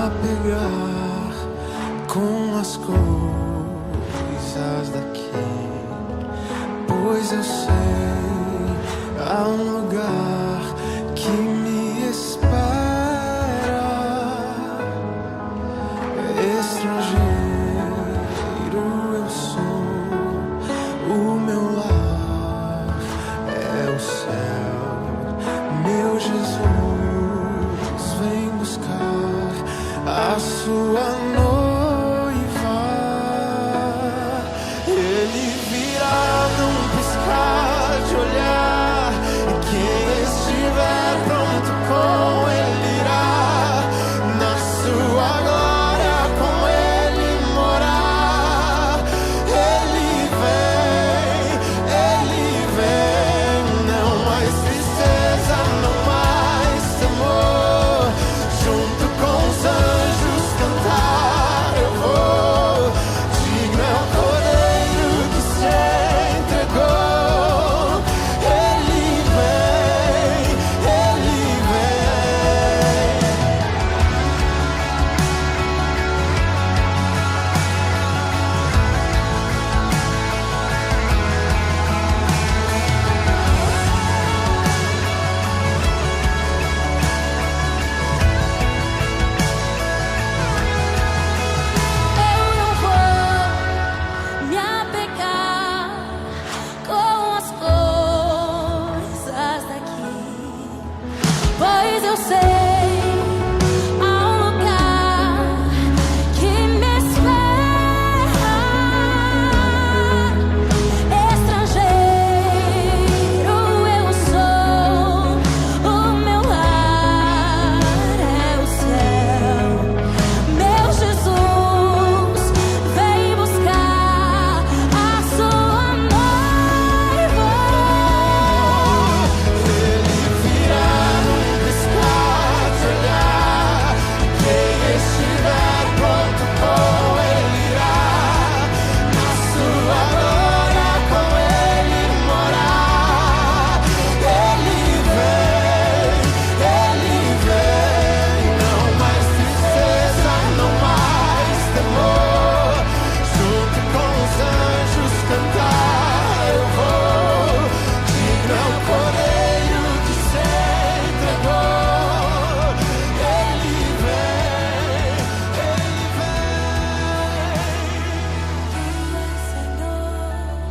apegar com as coisas daqui, pois eu sei, há um lugar que me espera. Estrangeiro eu sou, o meu lar é o céu. Meu Jesus vem buscar a sua noiva. Ele virá num piscar de olhar, e quem estiver pronto com ele irá na sua glória, com ele morar. Ele vem, não mais tristeza, não mais temor. Junto com os anjos cantar eu vou. Digno é o Cordeiro que se entregou. Ele vem, ele vem. Eu não vou me apegar com as coisas daqui, pois eu sei, há um lugar que me espera. Estrangeiro eu sou, o meu lar é o céu. Meu Jesus vem buscar a sua noiva. Ele virá num piscar de olhar, quem estiver pronto com ele irá na sua glória, com ele morar. Ele vem, não mais tristeza, não mais temor. Junto com os anjos cantar eu vou. Digno é o Cordeiro que se entregou. Ele vem, ele vem. Tu és, Senhor,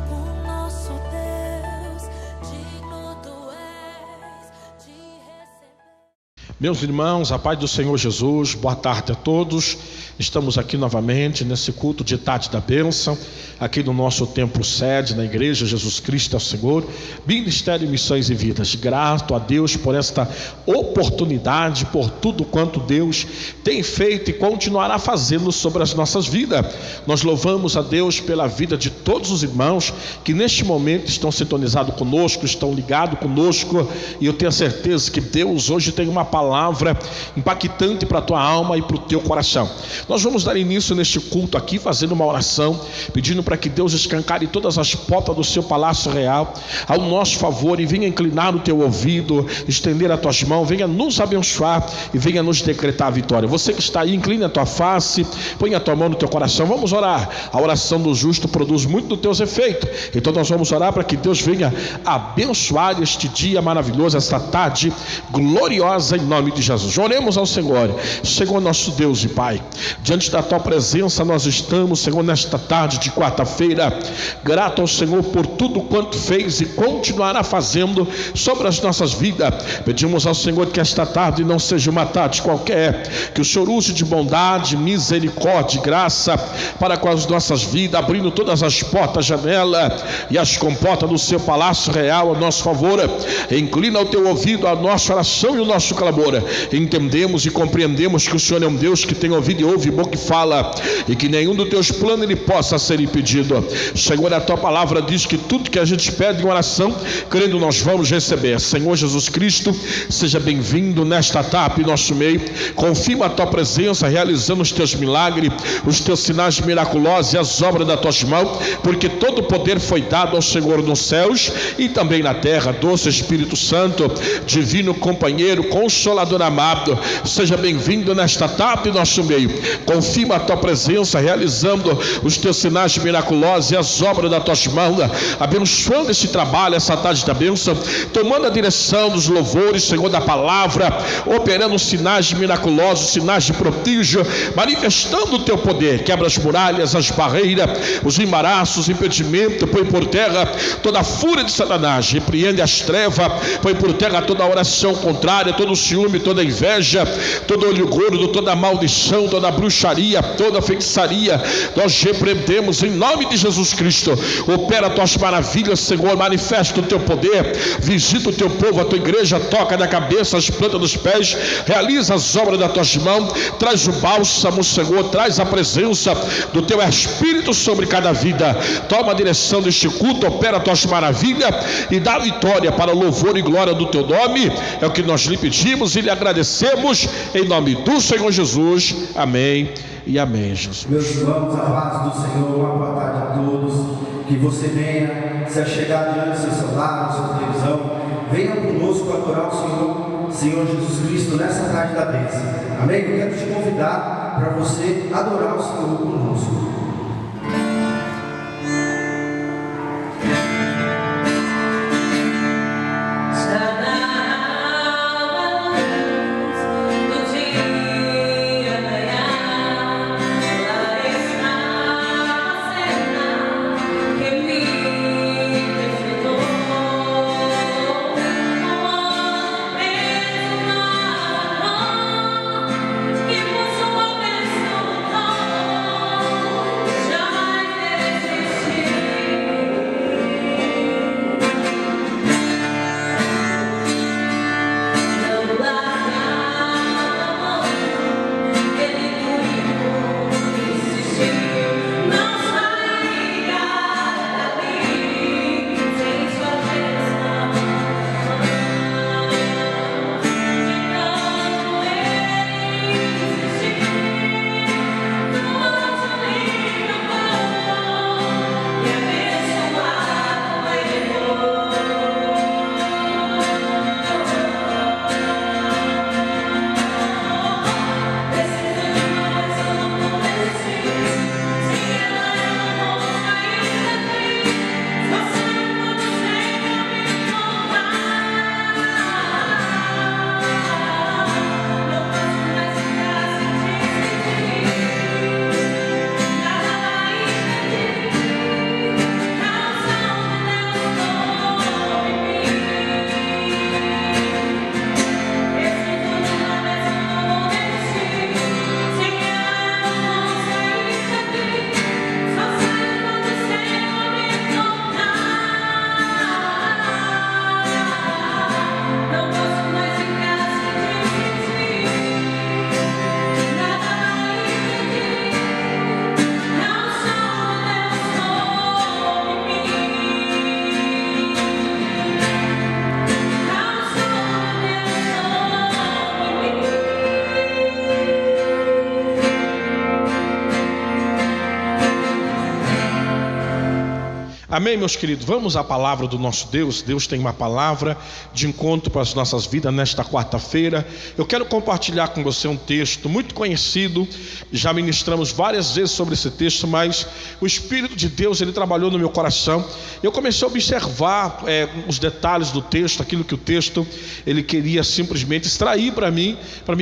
o nosso Deus, digno tu és de receber. Meus irmãos, a paz do Senhor Jesus, boa tarde a todos. Estamos aqui novamente nesse culto de tarde da bênção, aqui no nosso templo sede, na igreja Jesus Cristo é o Senhor, Ministério Missões e Vidas. Grato a Deus por esta oportunidade, por tudo quanto Deus tem feito e continuará fazendo sobre as nossas vidas. Nós louvamos a Deus pela vida de todos os irmãos que neste momento estão sintonizados conosco, estão ligados conosco, e eu tenho a certeza que Deus hoje tem uma palavra impactante para a tua alma e para o teu coração. Nós vamos dar início neste culto aqui, fazendo uma oração, pedindo para que Deus escancare todas as portas do seu palácio real ao nosso favor, e venha inclinar o teu ouvido, estender as tuas mãos, venha nos abençoar e venha nos decretar a vitória. Você que está aí, incline a tua face, põe a tua mão no teu coração. Vamos orar. A oração do justo produz muito dos teus efeitos. Então nós vamos orar para que Deus venha abençoar este dia maravilhoso, esta tarde gloriosa, em nome de Jesus. Oremos ao Senhor. Senhor nosso Deus e Pai, diante da tua presença nós estamos, Senhor, nesta tarde de quarta-feira, grato ao Senhor por tudo quanto fez e continuará fazendo sobre as nossas vidas. Pedimos ao Senhor que esta tarde não seja uma tarde qualquer, que o Senhor use de bondade, misericórdia e graça para com as nossas vidas, abrindo todas as portas, janelas e as comportas do seu palácio real a nosso favor. Inclina o teu ouvido à nossa oração e o nosso clamor. Entendemos e compreendemos que o Senhor é um Deus que tem ouvido e ouve, boca que fala, e que nenhum dos teus planos ele possa ser impedido. Senhor, a tua palavra diz que tudo que a gente pede em oração, crendo, nós vamos receber. Senhor Jesus Cristo, seja bem-vindo nesta tarde em nosso meio. Confirma a tua presença, realizando os teus milagres, os teus sinais miraculosos e as obras das tuas mãos, porque todo o poder foi dado ao Senhor nos céus e também na terra. Doce Espírito Santo, divino companheiro, consolador, Consolador amado, seja bem-vindo nesta tarde em nosso meio. Confirma a tua presença, realizando os teus sinais miraculosos e as obras das tuas mãos, abençoando esse trabalho, essa tarde da bênção, tomando a direção dos louvores, Senhor, da palavra, operando sinais miraculosos, sinais de prodígio, manifestando o teu poder. Quebra as muralhas, as barreiras, os embaraços, impedimentos, põe por terra toda a fúria de Satanás, repreende as trevas, põe por terra toda a oração contrária, todo o ciúme, toda a inveja, todo olho gordo, toda a maldição, toda a bruxaria, toda a feitiçaria. Nós repreendemos em nome de Jesus Cristo. Opera as tuas maravilhas, Senhor, manifesta o teu poder, visita o teu povo, a tua igreja, toca na cabeça, as plantas dos pés, realiza as obras das tuas mãos, traz o bálsamo, Senhor, traz a presença do teu Espírito sobre cada vida. Toma a direção deste culto, opera as tuas maravilhas e dá vitória para o louvor e glória do teu nome. É o que nós lhe pedimos e lhe agradecemos em nome do Senhor Jesus. Amém e amém, Jesus. Meus irmãos, a paz do Senhor, uma boa tarde a todos. Que você venha se achegar diante do seu celular, da sua televisão. Venha conosco adorar o Senhor Jesus Cristo nessa tarde da bênção. Amém? Eu quero te convidar para você adorar o Senhor conosco. Amém, meus queridos? Vamos à palavra do nosso Deus. Deus tem uma palavra de encontro para as nossas vidas nesta quarta-feira. Eu quero compartilhar com você um texto muito conhecido. Já ministramos várias vezes sobre esse texto, mas o Espírito de Deus, ele trabalhou no meu coração. Eu comecei a observar os detalhes do texto, aquilo que o texto ele queria simplesmente extrair para mim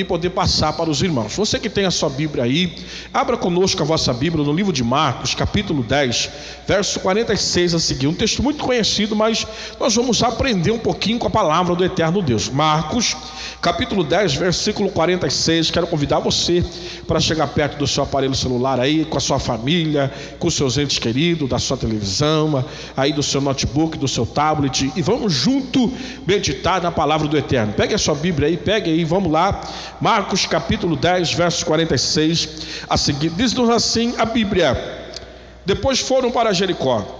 poder passar para os irmãos. Você que tem a sua Bíblia aí, abra conosco a vossa Bíblia no livro de Marcos, capítulo 10, verso 46 a seguir. Um texto muito conhecido, mas nós vamos aprender um pouquinho com a palavra do eterno Deus. Marcos, capítulo 10, versículo 46. Quero convidar você para chegar perto do seu aparelho celular aí, com a sua família, com os seus entes queridos, da sua televisão, aí do seu notebook, do seu tablet, e vamos junto meditar na palavra do eterno. Pegue a sua Bíblia aí, pegue aí, vamos lá. Marcos, capítulo 10, verso 46 a seguir. Diz-nos assim a Bíblia: depois foram para Jericó.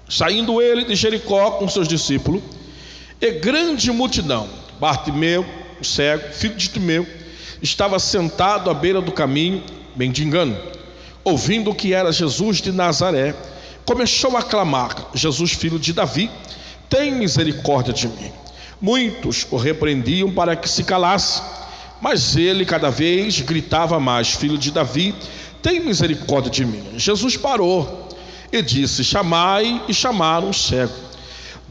Saindo ele de Jericó com seus discípulos, e grande multidão, Bartimeu, o cego, filho de Timeu, estava sentado à beira do caminho, mendigando. Ouvindo que era Jesus de Nazaré, começou a clamar: Jesus, filho de Davi, tem misericórdia de mim. Muitos o repreendiam para que se calasse, mas ele cada vez gritava mais: Filho de Davi, tem misericórdia de mim. Jesus parou e disse: Chamai. E chamaram o cego,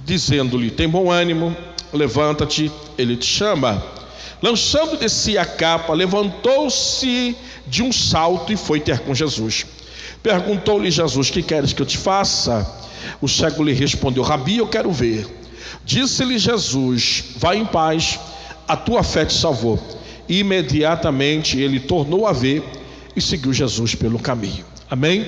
dizendo-lhe: Tem bom ânimo, levanta-te, ele te chama. Lançando de si a capa, levantou-se de um salto e foi ter com Jesus. Perguntou-lhe Jesus: Que queres que eu te faça? O cego lhe respondeu: Rabi, eu quero ver. Disse-lhe Jesus: Vai em paz, a tua fé te salvou. E imediatamente ele tornou a ver e seguiu Jesus pelo caminho. Amém?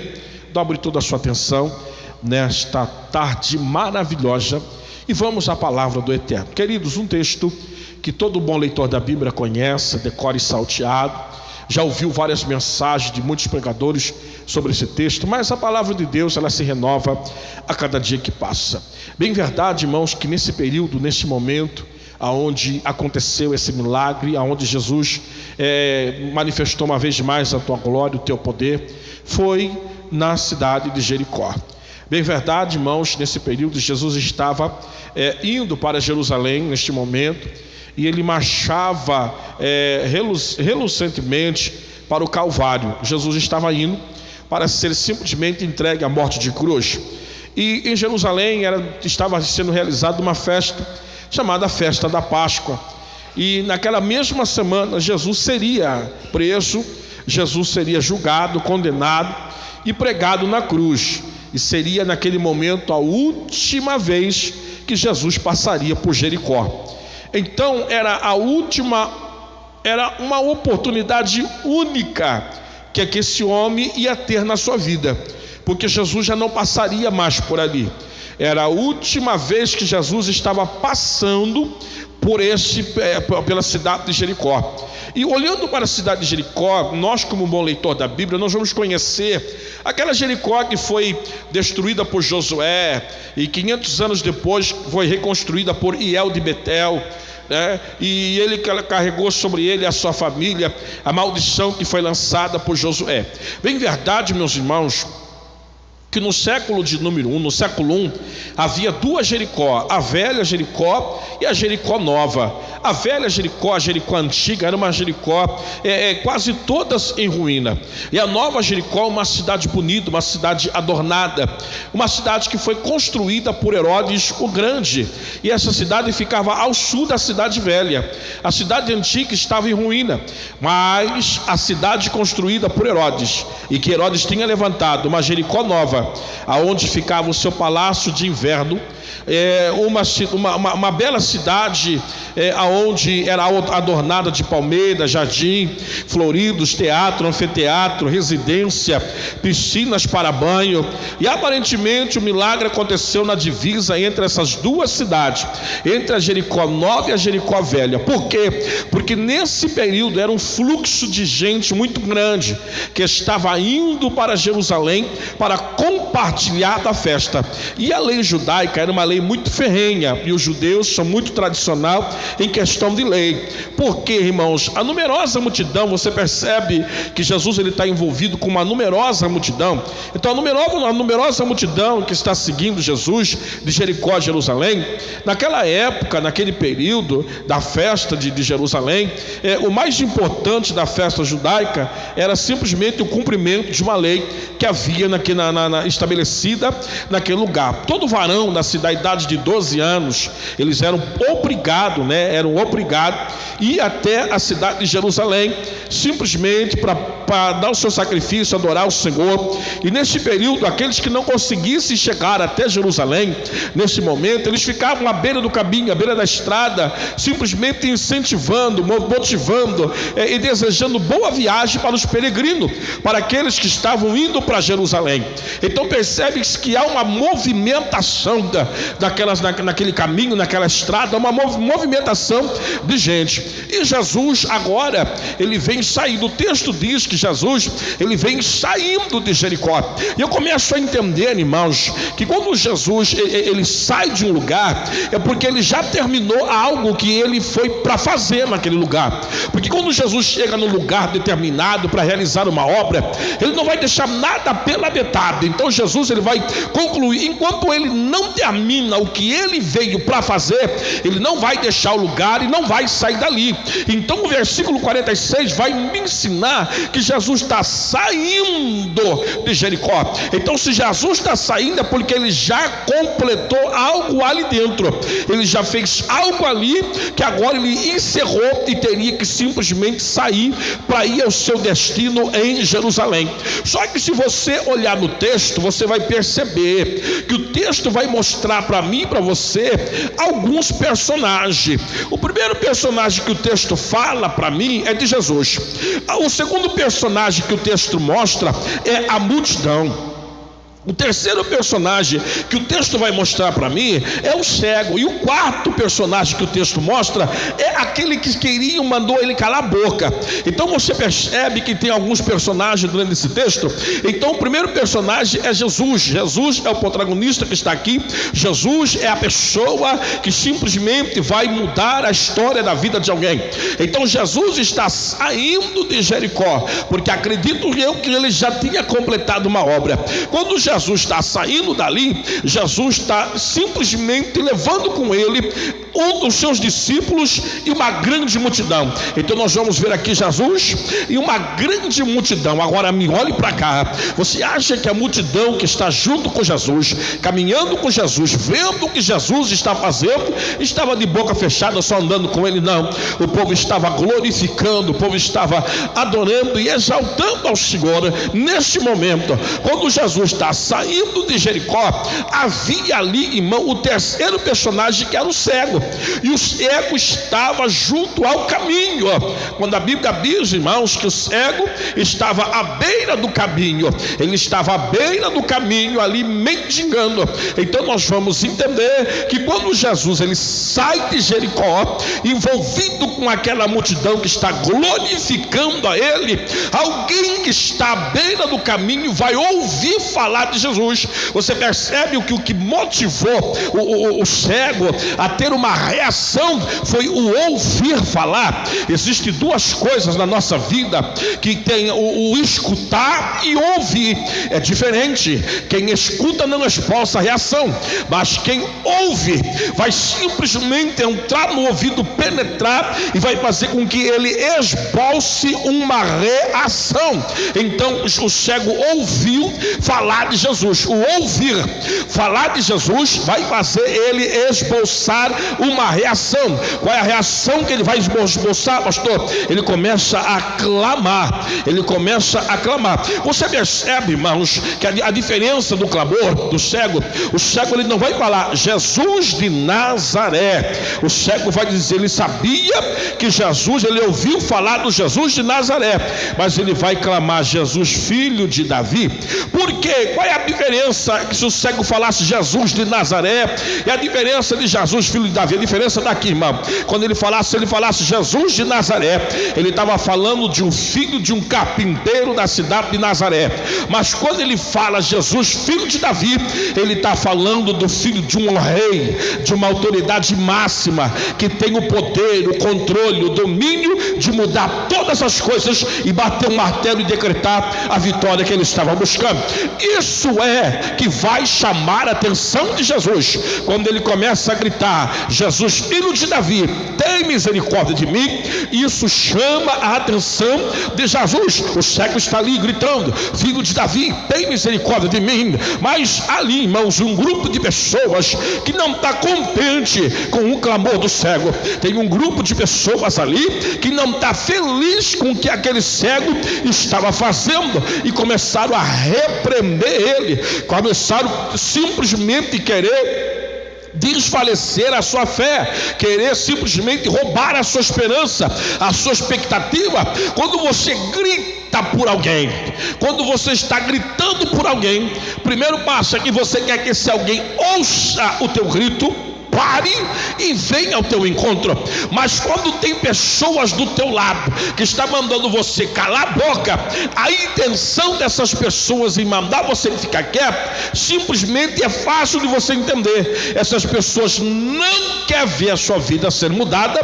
Dobre toda a sua atenção nesta tarde maravilhosa e vamos à palavra do Eterno. Queridos, um texto que todo bom leitor da Bíblia conhece, decore salteado, já ouviu várias mensagens de muitos pregadores sobre esse texto, mas a palavra de Deus, ela se renova a cada dia que passa. Bem verdade, irmãos, que nesse período, nesse momento aonde aconteceu esse milagre, aonde Jesus manifestou uma vez mais a tua glória, o teu poder, foi na cidade de Jericó. Bem verdade, irmãos, nesse período Jesus estava indo para Jerusalém neste momento, e ele marchava relucentemente para o Calvário. Jesus estava indo para ser simplesmente entregue à morte de cruz. E em Jerusalém estava sendo realizada uma festa chamada Festa da Páscoa. E naquela mesma semana Jesus seria preso, Jesus seria julgado, condenado e pregado na cruz. E seria naquele momento a última vez que Jesus passaria por Jericó. Então era uma oportunidade única que esse homem ia ter na sua vida, porque Jesus já não passaria mais por ali. Era a última vez que Jesus estava passando pela cidade de Jericó. E olhando para a cidade de Jericó, nós, como bom leitor da Bíblia, nós vamos conhecer aquela Jericó que foi destruída por Josué e 500 anos depois foi reconstruída por Hiel de Betel, né? E ele carregou sobre ele e a sua família a maldição que foi lançada por Josué. Bem verdade, meus irmãos, que no século de número 1, no século 1, havia duas Jericó, a velha Jericó e a Jericó nova. A velha Jericó, a Jericó antiga, era uma Jericó quase todas em ruína. E a nova Jericó, uma cidade bonita, uma cidade adornada, uma cidade que foi construída por Herodes o Grande. E essa cidade ficava ao sul da cidade velha. A cidade antiga estava em ruína, mas a cidade construída por Herodes, e que Herodes tinha levantado, uma Jericó nova, aonde ficava o seu palácio de inverno, uma bela cidade, aonde era adornada de palmeiras, jardim, floridos, teatro, anfiteatro, residência, piscinas para banho. E aparentemente o milagre aconteceu na divisa entre essas duas cidades, entre a Jericó nova e a Jericó velha. Por quê? Porque nesse período era um fluxo de gente muito grande que estava indo para Jerusalém para compartilhar da festa. E a lei judaica era uma lei muito ferrenha, e os judeus são muito tradicional em questão de lei. Porque, irmãos, a numerosa multidão, você percebe que Jesus está envolvido com uma numerosa multidão. Então a numerosa multidão que está seguindo Jesus de Jericó a Jerusalém, naquela época, naquele período da festa de Jerusalém, o mais importante da festa judaica era simplesmente o cumprimento de uma lei que havia estabelecida naquele lugar. Todo varão da idade de 12 anos, eles eram obrigados a ir até a cidade de Jerusalém, simplesmente para dar o seu sacrifício, adorar o Senhor. E nesse período, aqueles que não conseguissem chegar até Jerusalém, nesse momento, eles ficavam à beira do caminho, à beira da estrada, simplesmente incentivando, motivando e desejando boa viagem para os peregrinos, para aqueles que estavam indo para Jerusalém. Então percebe-se que há uma movimentação naquele caminho, naquela estrada, uma movimentação de gente. E Jesus agora, ele vem saindo. O texto diz que Jesus, ele vem saindo de Jericó. E eu começo a entender, irmãos, que quando Jesus ele sai de um lugar, é porque ele já terminou algo que ele foi para fazer naquele lugar. Porque quando Jesus chega num lugar determinado para realizar uma obra, ele não vai deixar nada pela metade. Então Jesus ele vai concluir, enquanto ele não termina o que ele veio para fazer, ele não vai deixar o lugar e não vai sair dali. Então o versículo 46 vai me ensinar que Jesus está saindo de Jericó. Então se Jesus está saindo é porque ele já completou algo ali dentro, ele já fez algo ali que agora ele encerrou e teria que simplesmente sair para ir ao seu destino em Jerusalém. Só que se você olhar no texto, você vai perceber que o texto vai mostrar para mim e para você alguns personagens. O primeiro personagem que o texto fala para mim é de Jesus. O segundo personagem que o texto mostra é a multidão. O terceiro personagem que o texto vai mostrar para mim é o cego. E o quarto personagem que o texto mostra é aquele que mandou ele calar a boca. Então você percebe que tem alguns personagens durante esse texto. Então o primeiro personagem é Jesus. Jesus é o protagonista que está aqui. Jesus é a pessoa que simplesmente vai mudar a história da vida de alguém. Então Jesus está saindo de Jericó, porque acredito eu que ele já tinha completado uma obra. Quando Jesus está saindo dali, Jesus está simplesmente levando com ele um dos seus discípulos e uma grande multidão. Então nós vamos ver aqui Jesus e uma grande multidão. Agora me olhe para cá. Você acha que a multidão que está junto com Jesus, caminhando com Jesus, vendo o que Jesus está fazendo, estava de boca fechada só andando com ele? Não, o povo estava glorificando, o povo estava adorando e exaltando ao Senhor. Neste momento, quando Jesus está saindo de Jericó, havia ali, irmão, o terceiro personagem, que era o cego. E o cego estava junto ao caminho. Quando a Bíblia diz, irmãos, que o cego estava à beira do caminho, ele estava à beira do caminho ali mendigando. Então nós vamos entender que quando Jesus ele sai de Jericó, envolvido com aquela multidão que está glorificando a ele, alguém que está à beira do caminho vai ouvir falar de Jesus. Você percebe o que motivou o cego a ter uma reação foi o ouvir falar. Existem duas coisas na nossa vida que tem o escutar e ouvir. É diferente. Quem escuta não expulsa a reação, mas quem ouve vai simplesmente entrar no ouvido, penetrar e vai fazer com que ele esboce uma reação. Então o cego ouviu falar de Jesus. O ouvir falar de Jesus vai fazer ele esboçar uma reação. Qual é a reação que ele vai esboçar, pastor? Ele começa a clamar. Ele começa a clamar. Você percebe, irmãos, que a diferença do clamor do cego, o cego ele não vai falar Jesus de Nazaré. O cego vai dizer, ele sabia que Jesus, ele ouviu falar do Jesus de Nazaré, mas ele vai clamar Jesus, filho de Davi. Por quê? Qual é a diferença que se o cego falasse Jesus de Nazaré e a diferença de Jesus, filho de Davi? A diferença daqui, irmão, quando ele falasse Jesus de Nazaré, ele estava falando de um filho de um carpinteiro da cidade de Nazaré. Mas quando ele fala Jesus, filho de Davi, ele está falando do filho de um rei, de uma autoridade máxima, que tem o poder, o controle, o domínio de mudar todas as coisas e bater um martelo e decretar a vitória que ele estava buscando. Isso é que vai chamar a atenção de Jesus. Quando ele começa a gritar Jesus, filho de Davi, tem misericórdia de mim, isso chama a atenção de Jesus. O cego está ali gritando, filho de Davi, tem misericórdia de mim. Mas ali, irmãos, um grupo de pessoas que não está contente com o clamor do cego. Tem um grupo de pessoas ali que não está feliz com o que aquele cego estava fazendo e começaram a repreender ele, começaram simplesmente querer desfalecer a sua fé, querer simplesmente roubar a sua esperança, a sua expectativa. Quando você grita por alguém, quando você está gritando por alguém, primeiro passo é que você quer que esse alguém ouça o teu grito. pare e venha ao teu encontro. Mas quando tem pessoas do teu lado que está mandando você calar a boca, a intenção dessas pessoas em mandar você ficar quieto, simplesmente é fácil de você entender. Essas pessoas não querem ver a sua vida ser mudada,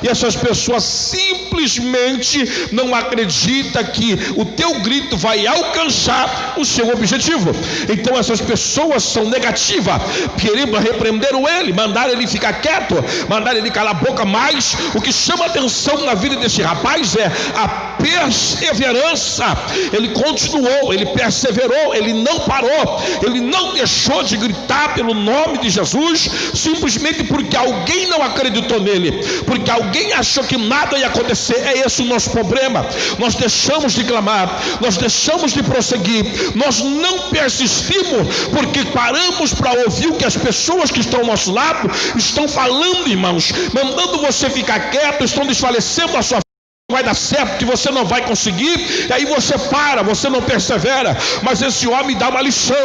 e essas pessoas simplesmente não acreditam que o teu grito vai alcançar o seu objetivo. Então essas pessoas são negativas, querendo repreender ele, mandar ele ficar quieto, mandar ele calar a boca. Mas o que chama atenção na vida desse rapaz é a perseverança. Ele continuou, ele perseverou, ele não parou, ele não deixou de gritar pelo nome de Jesus, simplesmente porque alguém não acreditou nele, porque alguém achou que nada ia acontecer. É esse o nosso problema. Nós deixamos de clamar, nós deixamos de prosseguir, nós não persistimos porque paramos para ouvir o que as pessoas que estão ao nosso lado estão falando, irmãos, mandando você ficar quieto, estão desfalecendo a sua vida. Vai dar certo, que você não vai conseguir, e aí você para, você não persevera. Mas esse homem dá uma lição,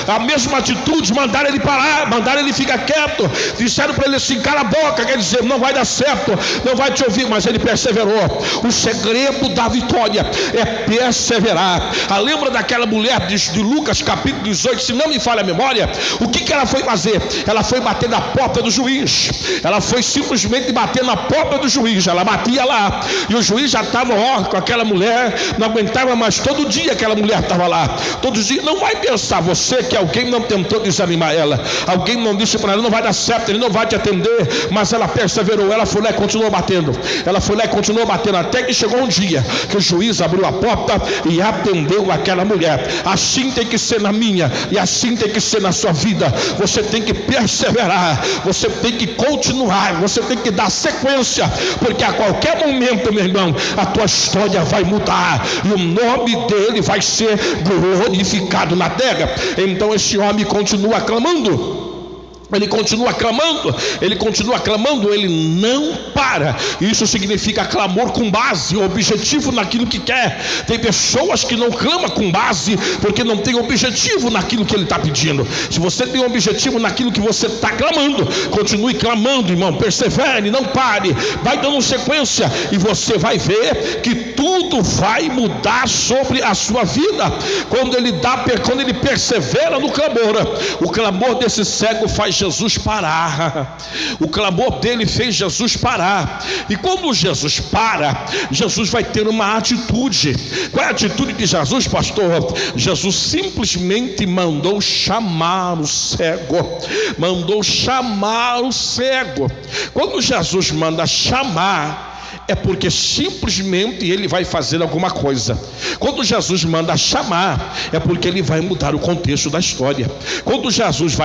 a mesma atitude, mandaram ele parar, mandaram ele ficar quieto, disseram para ele assim: cala a boca, quer dizer, não vai dar certo, não vai te ouvir, mas ele perseverou. O segredo da vitória é perseverar. Lembra daquela mulher de Lucas capítulo 18, se não me falha a memória, o que ela foi fazer? Ela foi bater na porta do juiz, ela foi simplesmente bater na porta do juiz, ela batia lá, e o juiz já estava com aquela mulher, não aguentava mais. Todo dia aquela mulher estava lá, todo dia. Não vai pensar você que alguém não tentou desanimar ela, alguém não disse para ela: não vai dar certo, ele não vai te atender. Mas ela perseverou, ela foi lá e continuou batendo, ela foi lá e continuou batendo, até que chegou um dia que o juiz abriu a porta e atendeu aquela mulher. Assim tem que ser na minha, e assim tem que ser na sua vida. Você tem que perseverar, você tem que continuar, você tem que dar sequência, porque a qualquer momento, meu irmão, a tua história vai mudar e o nome dele vai ser glorificado na terra. Então esse homem continua clamando. Ele continua clamando, ele não para. Isso significa clamor com base, objetivo naquilo que quer. Tem pessoas que não clamam com base porque não tem objetivo naquilo que ele está pedindo. Se você tem objetivo naquilo que você está clamando, continue clamando, irmão, persevere, não pare, vai dando sequência, e você vai ver que tudo vai mudar sobre a sua vida. Quando ele persevera no clamor, o clamor desse cego faz Jesus parar. O clamor dele fez Jesus parar. E quando Jesus para, Jesus vai ter uma atitude. Qual é a atitude de Jesus, pastor? Jesus simplesmente mandou chamar o cego. Mandou chamar o cego. Quando Jesus manda chamar, é porque simplesmente ele vai fazer alguma coisa. Quando Jesus manda chamar, é porque ele vai mudar o contexto da história. Quando Jesus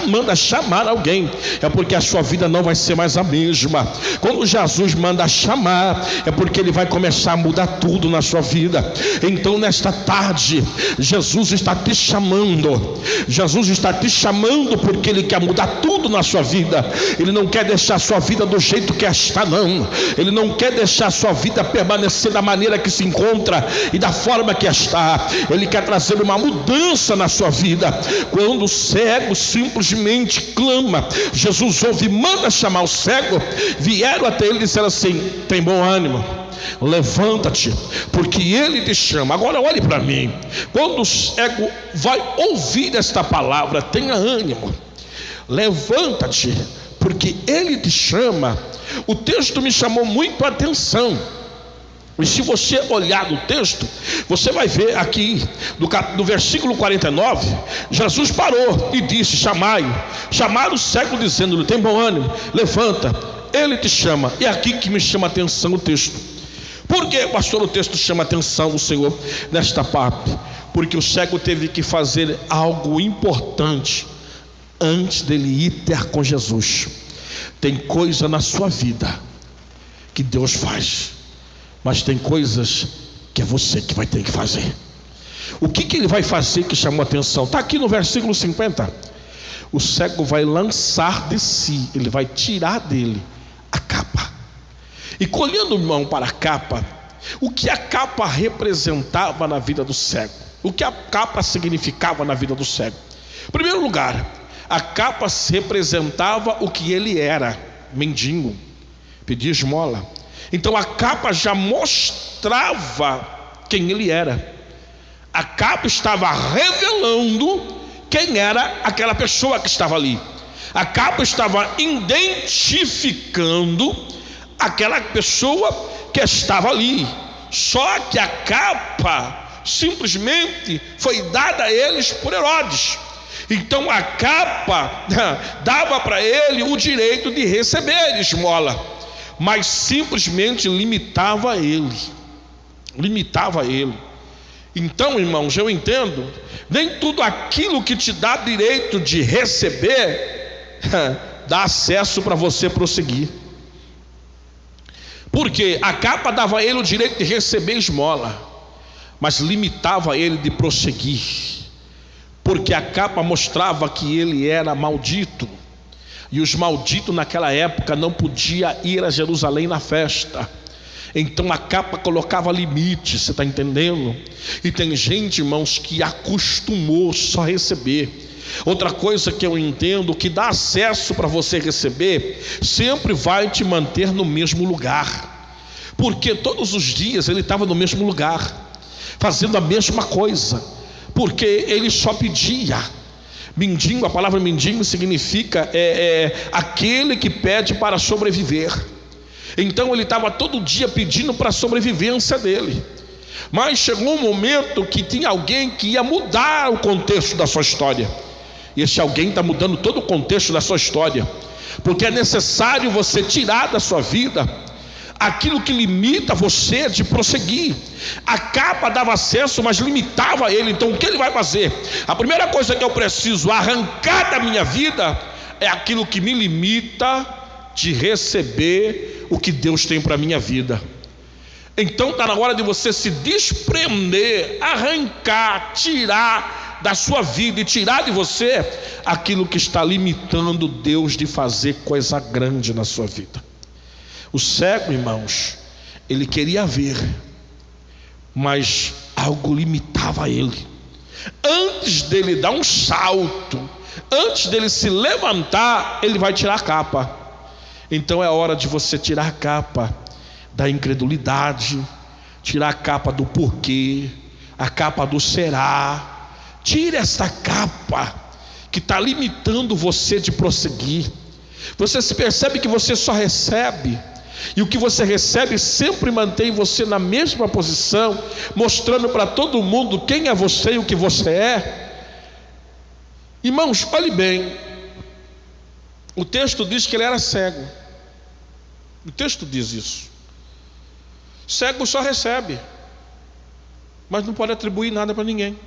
manda chamar alguém, é porque a sua vida não vai ser mais a mesma. Quando Jesus manda chamar, é porque ele vai começar a mudar tudo na sua vida. Então nesta tarde, Jesus está te chamando. Jesus está te chamando porque ele quer mudar tudo na sua vida. Ele não quer deixar a sua vida do jeito que está, não. Ele não quer deixar a sua vida permanecer da maneira que se encontra e da forma que está. Ele quer trazer uma mudança na sua vida. Quando o cego simplesmente clama, Jesus ouve e manda chamar o cego. Vieram até ele e disseram assim: tem bom ânimo, levanta-te, porque ele te chama. Agora olhe para mim. Quando o cego vai ouvir esta palavra, tenha ânimo, levanta-te, porque ele te chama. O texto me chamou muito a atenção. E se você olhar no texto, você vai ver aqui no versículo 49, Jesus parou e disse: chamaram o cego, dizendo-lhe: tem bom ânimo, levanta, ele te chama. É aqui que me chama a atenção o texto. Por que, pastor, o texto chama a atenção do Senhor nesta parte? Porque o cego teve que fazer algo importante antes dele ir ter com Jesus. Tem coisa na sua vida que Deus faz, mas tem coisas que é você que vai ter que fazer. O que ele vai fazer que chamou a atenção? Está aqui no versículo 50. O cego vai lançar de si, ele vai tirar dele a capa. E colhendo mão para a capa, o que a capa representava na vida do cego? O que a capa significava na vida do cego? Em primeiro lugar, A capa representava o que ele era: mendigo, pedia esmola. Então a capa já mostrava quem ele era. A capa estava revelando quem era aquela pessoa que estava ali. A capa estava identificando aquela pessoa que estava ali. Só que a capa simplesmente foi dada a eles por Herodes. Então a capa dava para ele o direito de receber esmola, mas simplesmente limitava ele. Então, irmãos, eu entendo, nem tudo aquilo que te dá direito de receber dá acesso para você prosseguir. Porque a capa dava a ele o direito de receber esmola, mas limitava ele de prosseguir. Porque a capa mostrava que ele era maldito, e os malditos naquela época não podiam ir a Jerusalém na festa. Então a capa colocava limite, você está entendendo? E tem gente, irmãos, que acostumou só receber. Outra coisa que eu entendo, que dá acesso para você receber, sempre vai te manter no mesmo lugar. Porque todos os dias ele estava no mesmo lugar, fazendo a mesma coisa, porque ele só pedia. Mendigo, a palavra mendigo significa aquele que pede para sobreviver. Então ele estava todo dia pedindo para a sobrevivência dele. Mas chegou um momento que tinha alguém que ia mudar o contexto da sua história. E esse alguém está mudando todo o contexto da sua história, porque é necessário você tirar da sua vida aquilo que limita você de prosseguir. A capa dava acesso, mas limitava ele. Então o que ele vai fazer? A primeira coisa que eu preciso arrancar da minha vida é aquilo que me limita de receber o que Deus tem para a minha vida. Então está na hora de você se desprender, arrancar, tirar da sua vida e tirar de você aquilo que está limitando Deus de fazer coisa grande na sua vida. O cego, irmãos, ele queria ver, mas algo limitava ele. Antes dele dar um salto, antes dele se levantar, ele vai tirar a capa. Então é hora de você tirar a capa da incredulidade, tirar a capa do porquê, a capa do será. Tire esta capa que está limitando você de prosseguir. Você se percebe que você só recebe, e o que você recebe sempre mantém você na mesma posição, mostrando para todo mundo quem é você e o que você é. Irmãos, olhe bem, o texto diz que ele era cego. O texto diz isso. Cego só recebe, mas não pode atribuir nada para ninguém.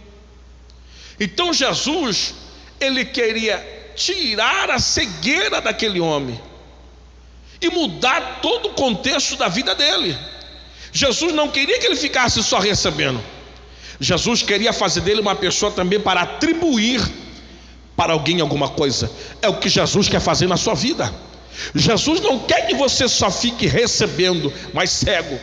Então Jesus, ele queria tirar a cegueira daquele homem e mudar todo o contexto da vida dele. Jesus não queria que ele ficasse só recebendo. Jesus queria fazer dele uma pessoa também para atribuir para alguém alguma coisa. É o que Jesus quer fazer na sua vida. Jesus não quer que você só fique recebendo, mas cego.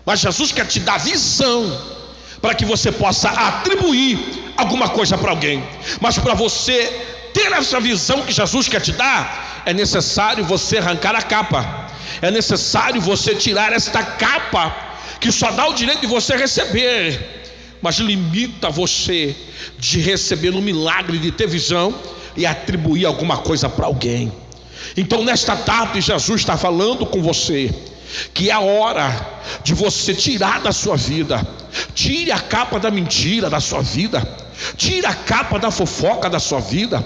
Mas Jesus quer te dar visão para que você possa atribuir alguma coisa para alguém. Mas para você ter essa visão que Jesus quer te dar, é necessário você arrancar a capa. É necessário você tirar esta capa que só dá o direito de você receber, mas limita você de receber um milagre, de ter visão e atribuir alguma coisa para alguém. Então nesta tarde Jesus está falando com você que é a hora de você tirar da sua vida. Tire a capa da mentira da sua vida. Tire a capa da fofoca da sua vida.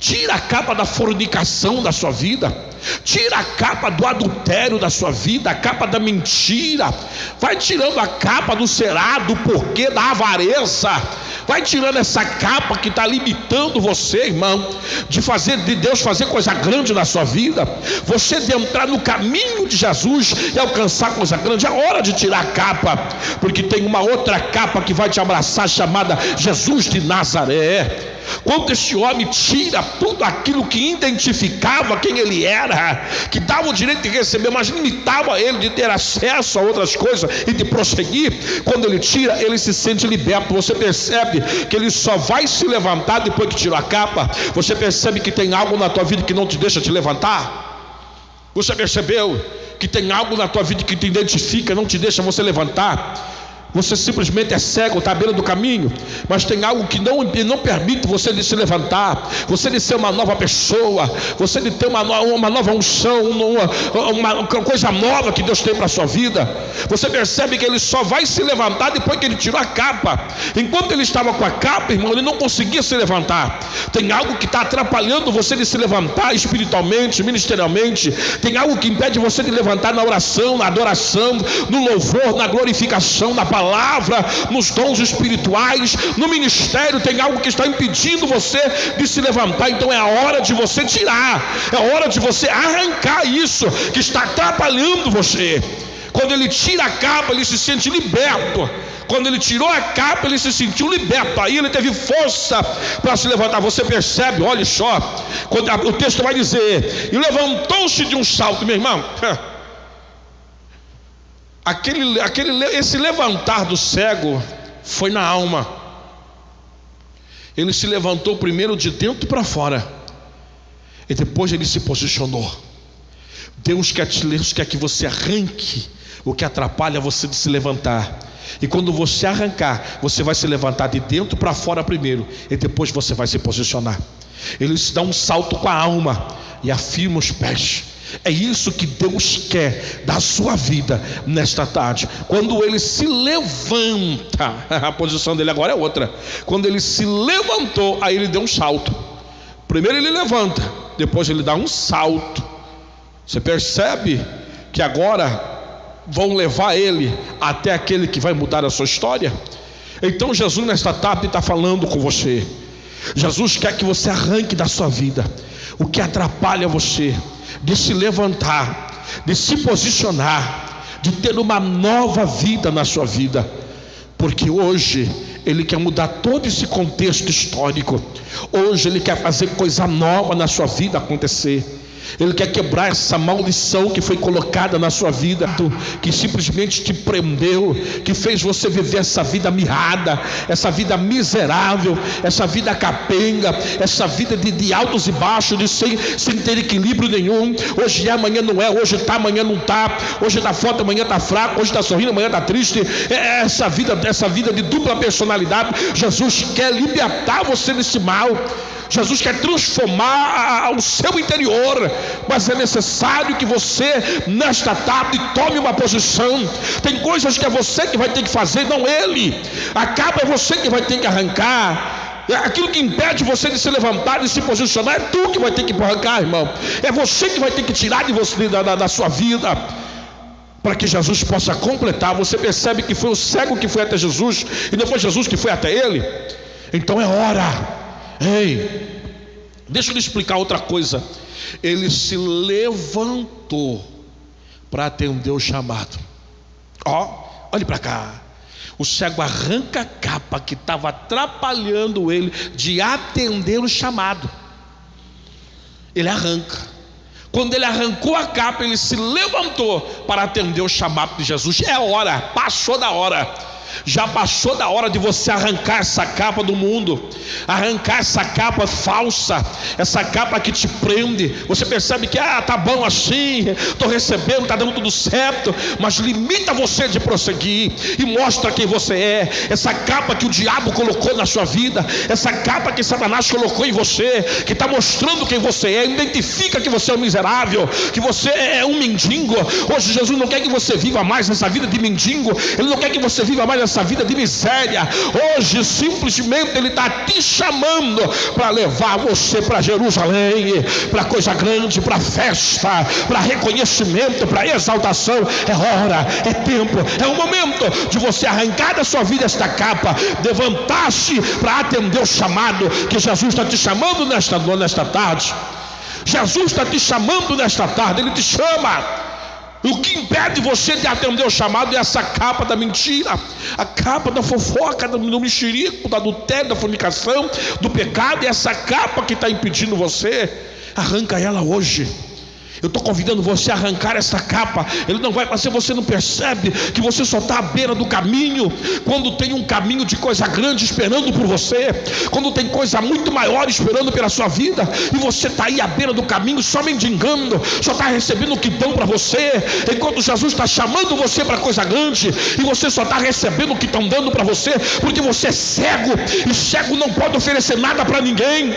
Tira a capa da fornicação da sua vida. Tira a capa do adultério da sua vida, a capa da mentira. Vai tirando a capa do será, do porquê, da avareza. Vai tirando essa capa que está limitando você, irmão, de Deus fazer coisa grande na sua vida. Você de entrar no caminho de Jesus e alcançar coisa grande. É hora de tirar a capa, porque tem uma outra capa que vai te abraçar, chamada Jesus de Nazaré. Quando este homem tira tudo aquilo que identificava quem ele era, que dava o direito de receber, mas limitava ele de ter acesso a outras coisas e de prosseguir, quando ele tira, ele se sente liberto. Você percebe que ele só vai se levantar depois que tirou a capa. Você percebe que tem algo na tua vida que não te deixa te levantar? Você percebeu que tem algo na tua vida que te identifica, não te deixa você levantar? Você simplesmente é cego, está à beira do caminho, mas tem algo que não permite você de se levantar, você de ser uma nova pessoa, você de ter uma nova unção, uma coisa nova que Deus tem para a sua vida. Você percebe que ele só vai se levantar depois que ele tirou a capa. Enquanto ele estava com a capa, irmão, ele não conseguia se levantar. Tem algo que está atrapalhando você de se levantar espiritualmente, ministerialmente. Tem algo que impede você de levantar na oração, na adoração, no louvor, na glorificação, na palavra, nos dons espirituais, no ministério. Tem algo que está impedindo você de se levantar. Então é a hora de você tirar, é a hora de você arrancar isso que está atrapalhando você. Quando ele tira a capa, ele se sente liberto. Quando ele tirou a capa, ele se sentiu liberto. Aí ele teve força para se levantar. Você percebe, olha só, quando o texto vai dizer: e levantou-se de um salto. Meu irmão, esse levantar do cego foi na alma. Ele se levantou primeiro de dentro para fora, e depois ele se posicionou. Deus quer que você arranque o que atrapalha você de se levantar. E quando você arrancar, você vai se levantar de dentro para fora primeiro, e depois você vai se posicionar. Ele se dá um salto com a alma e afirma os pés. É isso que Deus quer da sua vida nesta tarde. Quando ele se levanta, a posição dele agora é outra. Quando ele se levantou, aí ele deu um salto. Primeiro ele levanta, depois ele dá um salto. Você percebe que agora vão levar ele até aquele que vai mudar a sua história? Então Jesus nesta tarde está falando com você. Jesus quer que você arranque da sua vida o que atrapalha você de se levantar, de se posicionar, de ter uma nova vida na sua vida. Porque hoje ele quer mudar todo esse contexto histórico. Hoje ele quer fazer coisa nova na sua vida acontecer. Ele quer quebrar essa maldição que foi colocada na sua vida, que simplesmente te prendeu, que fez você viver essa vida mirrada, essa vida miserável, essa vida capenga, essa vida de altos e baixos, de sem ter equilíbrio nenhum. Hoje é, amanhã não é, hoje está, amanhã não está, hoje está forte, amanhã está fraco, hoje está sorrindo, amanhã está triste. É essa vida de dupla personalidade. Jesus quer libertar você desse mal. Jesus quer transformar o seu interior, mas é necessário que você nesta tarde tome uma posição. Tem coisas que é você que vai ter que fazer, não ele. A capa é você que vai ter que arrancar. Aquilo que impede você de se levantar, de se posicionar, é tu que vai ter que arrancar, irmão. É você que vai ter que tirar de você da sua vida, para que Jesus possa completar. Você percebe que foi o cego que foi até Jesus, e não foi Jesus que foi até ele? Então é hora. Ei, deixa eu lhe explicar outra coisa. Ele se levantou para atender o chamado. Olhe para cá. O cego arranca a capa que estava atrapalhando ele de atender o chamado. Ele arranca. Quando ele arrancou a capa, ele se levantou para atender o chamado de Jesus. É hora, passou da hora. Já passou da hora de você arrancar essa capa do mundo, arrancar essa capa falsa, essa capa que te prende. Você percebe que tá bom assim, estou recebendo, está dando tudo certo, mas limita você de prosseguir e mostra quem você é. Essa capa que o diabo colocou na sua vida, essa capa que Satanás colocou em você, que está mostrando quem você é, identifica que você é um miserável, que você é um mendigo. Hoje Jesus não quer que você viva mais essa vida de mendigo, Ele não quer que você viva mais essa vida de miséria. Hoje simplesmente Ele está te chamando para levar você para Jerusalém, para coisa grande, para festa, para reconhecimento, para exaltação. É hora, é tempo, é o momento de você arrancar da sua vida esta capa, levantar-se para atender o chamado que Jesus está te chamando nesta tarde. Jesus está te chamando nesta tarde. Ele te chama. O que impede você de atender o chamado é essa capa da mentira, a capa da fofoca, do mexerico, do adultério, da fornicação, do pecado. É essa capa que está impedindo você. Arranca ela hoje. Eu estou convidando você a arrancar essa capa. Ele não vai fazer, você não percebe que você só está à beira do caminho, quando tem um caminho de coisa grande esperando por você, quando tem coisa muito maior esperando pela sua vida, e você está aí à beira do caminho só mendigando, só está recebendo o que dão para você, enquanto Jesus está chamando você para coisa grande, e você só está recebendo o que estão dando para você, porque você é cego, e cego não pode oferecer nada para ninguém.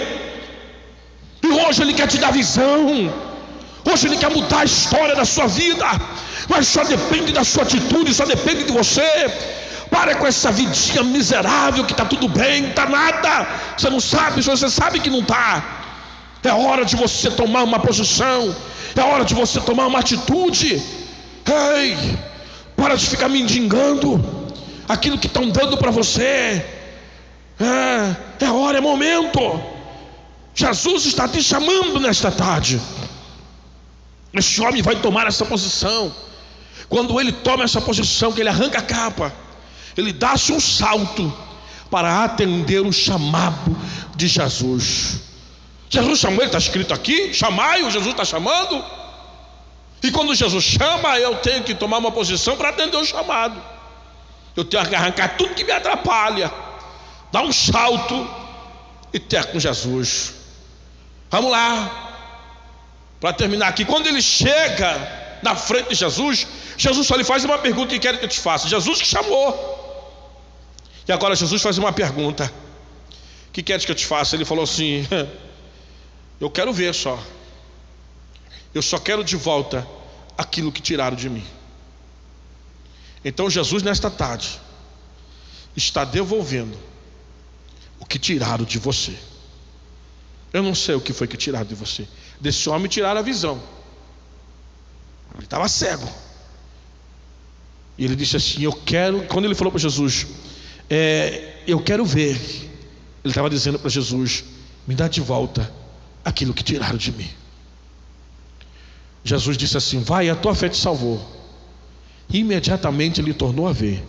E hoje Ele quer te dar visão. Hoje Ele quer mudar a história da sua vida, mas só depende da sua atitude, só depende de você. Para com essa vidinha miserável que está tudo bem, está nada. Você não sabe, você sabe que não está. É hora de você tomar uma posição, é hora de você tomar uma atitude. Ei, para de ficar mendigando aquilo que estão dando para você. É hora, é momento. Jesus está te chamando nesta tarde. Este homem vai tomar essa posição. Quando ele toma essa posição, que ele arranca a capa, ele dá-se um salto para atender o chamado de Jesus. Jesus chamou, ele está escrito aqui, chamai-o, Jesus está chamando. E quando Jesus chama, eu tenho que tomar uma posição para atender o chamado. Eu tenho que arrancar tudo que me atrapalha, dar um salto e ter com Jesus. Vamos lá. Para terminar aqui, quando ele chega na frente de Jesus, Jesus só lhe faz uma pergunta que quer que eu te faça. Jesus que chamou. E agora Jesus faz uma pergunta: que quer que eu te faça? Ele falou assim: eu quero ver só. Eu só quero de volta aquilo que tiraram de mim. Então Jesus nesta tarde está devolvendo o que tiraram de você. Eu não sei o que foi que tiraram de você. Desse homem tiraram a visão. Ele estava cego. E ele disse assim: eu quero. Quando ele falou para Jesus, eu quero ver. Ele estava dizendo para Jesus: me dá de volta aquilo que tiraram de mim. Jesus disse assim: vai, a tua fé te salvou. E imediatamente ele tornou a ver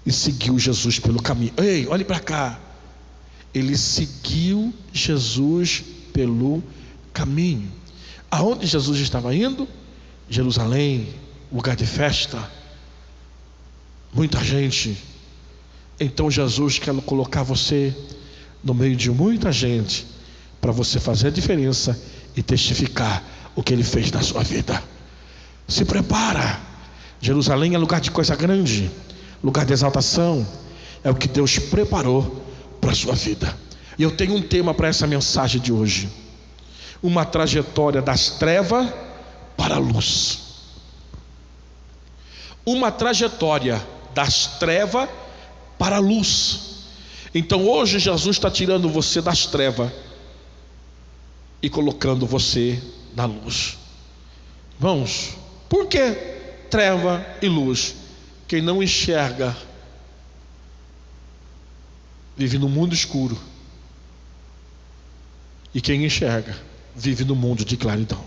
e seguiu Jesus pelo caminho. Ei, olhe para cá. Ele seguiu Jesus pelo caminho. Aonde Jesus estava indo? Jerusalém, lugar de festa, muita gente. Então Jesus quer colocar você no meio de muita gente, para você fazer a diferença e testificar o que Ele fez na sua vida. Se prepara. Jerusalém é lugar de coisa grande, lugar de exaltação. É o que Deus preparou para a sua vida. E eu tenho um tema para essa mensagem de hoje: uma trajetória das trevas para a luz. Uma trajetória das trevas para a luz. Então hoje Jesus está tirando você das trevas e colocando você na luz. Irmãos, por que treva e luz? Quem não enxerga vive no mundo escuro, e quem enxerga vive no mundo de claridão.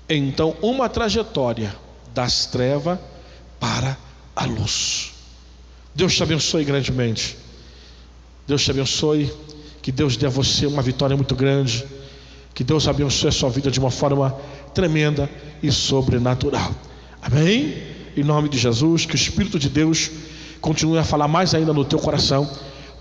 Então, uma trajetória das trevas para a luz. Deus te abençoe grandemente. Deus te abençoe. Que Deus dê a você uma vitória muito grande. Que Deus abençoe a sua vida de uma forma tremenda e sobrenatural. Amém? Em nome de Jesus, que o Espírito de Deus continue a falar mais ainda no teu coração,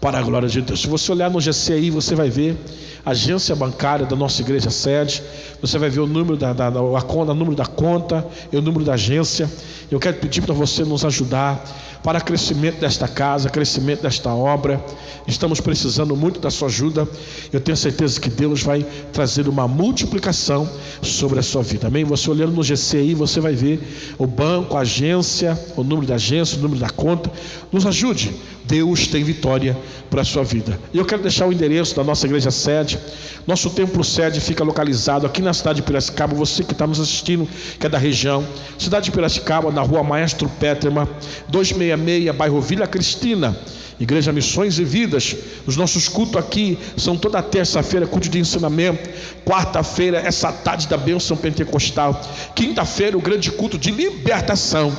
para a glória de Deus. Se você olhar no GC aí, você vai ver a agência bancária da nossa igreja sede. Você vai ver o número o número da conta e o número da agência. Eu quero pedir para você nos ajudar para o crescimento desta casa, crescimento desta obra. Estamos precisando muito da sua ajuda. Eu tenho certeza que Deus vai trazer uma multiplicação sobre a sua vida. Amém? Você olhando no GC aí, você vai ver o banco, a agência, o número da agência, o número da conta. Nos ajude Deus tem vitória para a sua vida. E eu quero deixar o endereço da nossa igreja sede. Nosso templo sede fica localizado aqui na cidade de Piracicaba. Você que está nos assistindo, que é da região, cidade de Piracicaba, na rua Maestro Péterma, 266, bairro Vila Cristina, Igreja Missões e Vidas. Os nossos cultos aqui são toda terça-feira, culto de ensinamento. Quarta-feira, essa tarde da bênção pentecostal. Quinta-feira, o grande culto de libertação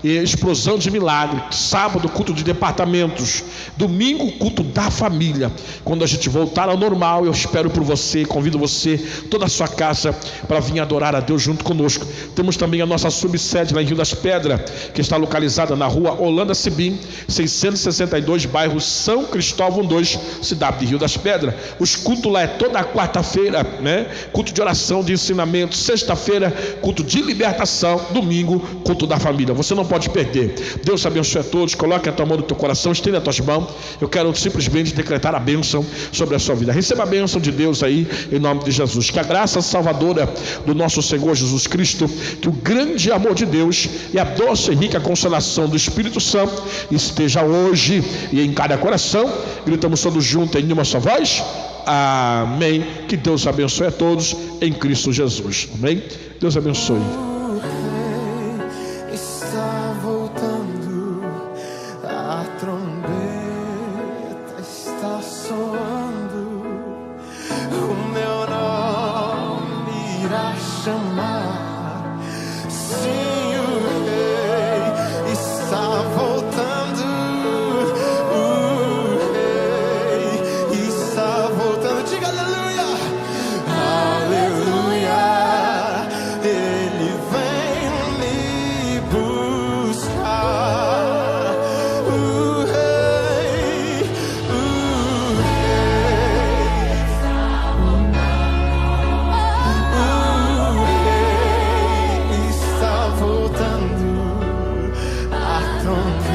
e explosão de milagre. Sábado, culto de departamentos. Domingo, culto da família. Quando a gente voltar ao normal, eu espero por você, convido você, toda a sua casa, para vir adorar a Deus junto conosco. Temos também a nossa subsede lá em Rio das Pedras, que está localizada na rua Holanda Sibim, 662, bairro São Cristóvão 2, cidade de Rio das Pedras. Os cultos lá é toda quarta-feira, né? Culto de oração, de ensinamento. Sexta-feira, culto de libertação. Domingo, culto da família. Você não pode perder. Deus abençoe a todos. Coloque a tua mão no teu coração, estenda as tuas mãos. Eu quero simplesmente decretar a bênção sobre a sua vida. Receba a bênção de Deus aí, em nome de Jesus. Que a graça salvadora do nosso Senhor Jesus Cristo, que o grande amor de Deus e a doce e rica consolação do Espírito Santo esteja hoje e em cada coração. Gritamos todos juntos em uma só voz. Amém. Que Deus abençoe a todos em Cristo Jesus. Amém. Deus abençoe. O rei está voltando, a trombeta está soando, o meu nome irá chamar. Sim, o rei está voltando, o rei está voltando. Diga aleluia, aleluia. Ele vem me buscar. O rei está voltando. A trombeta